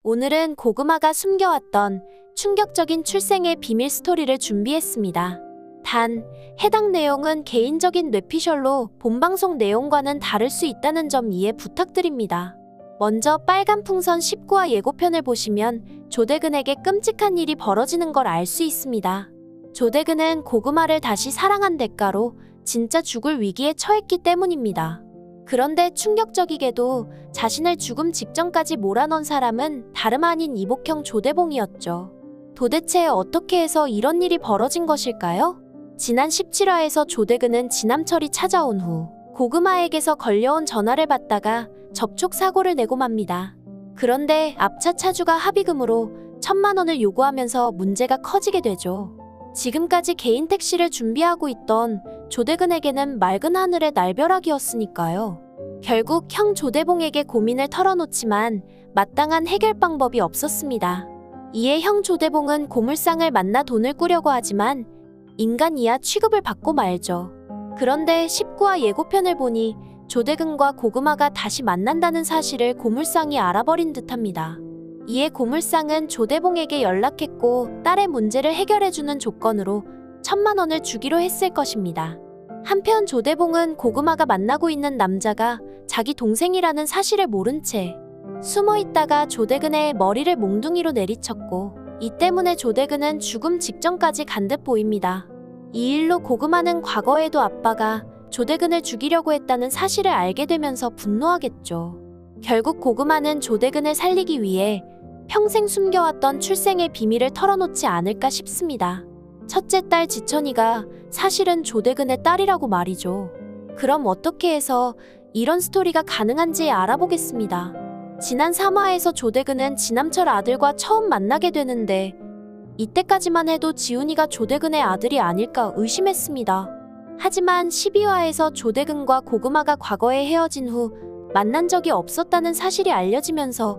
오늘은 고구마가 숨겨왔던 충격적인 출생의 비밀 스토리를 준비했습니다. 단, 해당 내용은 개인적인 뇌피셜로 본방송 내용과는 다를 수 있다는 점 이해 부탁드립니다. 먼저 빨간 풍선 19화 예고편을 보시면 조대근에게 끔찍한 일이 벌어지는 걸 알 수 있습니다. 조대근은 고구마를 다시 사랑한 대가로 진짜 죽을 위기에 처했기 때문입니다. 그런데 충격적이게도 자신을 죽음 직전까지 몰아넣은 사람은 다름 아닌 이복형 조대봉이었죠. 도대체 어떻게 해서 이런 일이 벌어진 것일까요? 지난 17화에서 조대근은 지남철이 찾아온 후 고구마에게서 걸려온 전화를 받다가 접촉 사고를 내고 맙니다. 그런데 앞차 차주가 합의금으로 1,000만 원을 요구하면서 문제가 커지게 되죠. 지금까지 개인 택시를 준비하고 있던 조대근에게는 맑은 하늘의 날벼락이었으니까요. 결국 형 조대봉에게 고민을 털어놓지만 마땅한 해결 방법이 없었습니다. 이에 형 조대봉은 고물상을 만나 돈을 꾸려고 하지만 인간 이하 취급을 받고 말죠. 그런데 19화 예고편을 보니 조대근과 고구마가 다시 만난다는 사실을 고물상이 알아버린 듯합니다. 이에 고물상은 조대봉에게 연락했고 딸의 문제를 해결해주는 조건으로 1,000만 원을 주기로 했을 것입니다. 한편 조대봉은 고구마가 만나고 있는 남자가 자기 동생이라는 사실을 모른 채 숨어있다가 조대근의 머리를 몽둥이로 내리쳤고 이 때문에 조대근은 죽음 직전까지 간 듯 보입니다. 이 일로 고구마는 과거에도 아빠가 조대근을 죽이려고 했다는 사실을 알게 되면서 분노하겠죠. 결국 고구마는 조대근을 살리기 위해 평생 숨겨왔던 출생의 비밀을 털어놓지 않을까 싶습니다. 첫째 딸 지천이가 사실은 조대근의 딸이라고 말이죠. 그럼 어떻게 해서 이런 스토리가 가능한지 알아보겠습니다. 지난 3화에서 조대근은 지남철 아들과 처음 만나게 되는데 이때까지만 해도 지훈이가 조대근의 아들이 아닐까 의심했습니다. 하지만 12화에서 조대근과 고구마가 과거에 헤어진 후 만난 적이 없었다는 사실이 알려지면서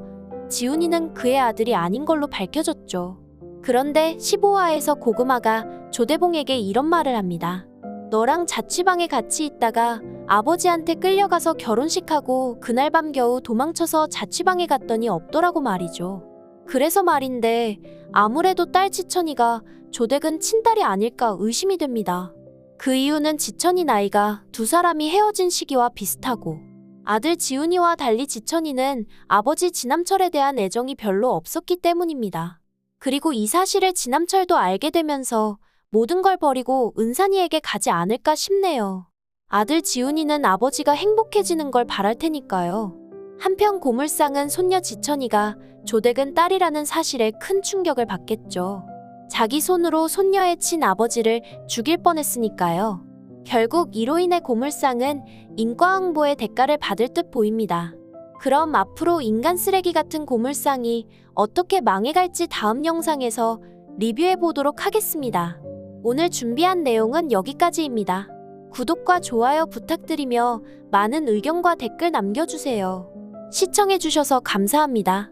지훈이는 그의 아들이 아닌 걸로 밝혀졌죠. 그런데 15화에서 고구마가 조대봉에게 이런 말을 합니다. 너랑 자취방에 같이 있다가 아버지한테 끌려가서 결혼식하고 그날 밤 겨우 도망쳐서 자취방에 갔더니 없더라고 말이죠. 그래서 말인데 아무래도 딸 지천이가 조대근 친딸이 아닐까 의심이 됩니다. 그 이유는 지천이 나이가 두 사람이 헤어진 시기와 비슷하고 아들 지훈이와 달리 지천이는 아버지 지남철에 대한 애정이 별로 없었기 때문입니다. 그리고 이 사실을 지남철도 알게 되면서 모든 걸 버리고 은산이에게 가지 않을까 싶네요. 아들 지훈이는 아버지가 행복해지는 걸 바랄 테니까요. 한편 고물상은 손녀 지천이가 조대근 딸이라는 사실에 큰 충격을 받겠죠. 자기 손으로 손녀의 친아버지를 죽일 뻔했으니까요. 결국 이로 인해 고물상은 인과응보의 대가를 받을 듯 보입니다. 그럼 앞으로 인간 쓰레기 같은 고물상이 어떻게 망해갈지 다음 영상에서 리뷰해보도록 하겠습니다. 오늘 준비한 내용은 여기까지입니다. 구독과 좋아요 부탁드리며 많은 의견과 댓글 남겨주세요. 시청해주셔서 감사합니다.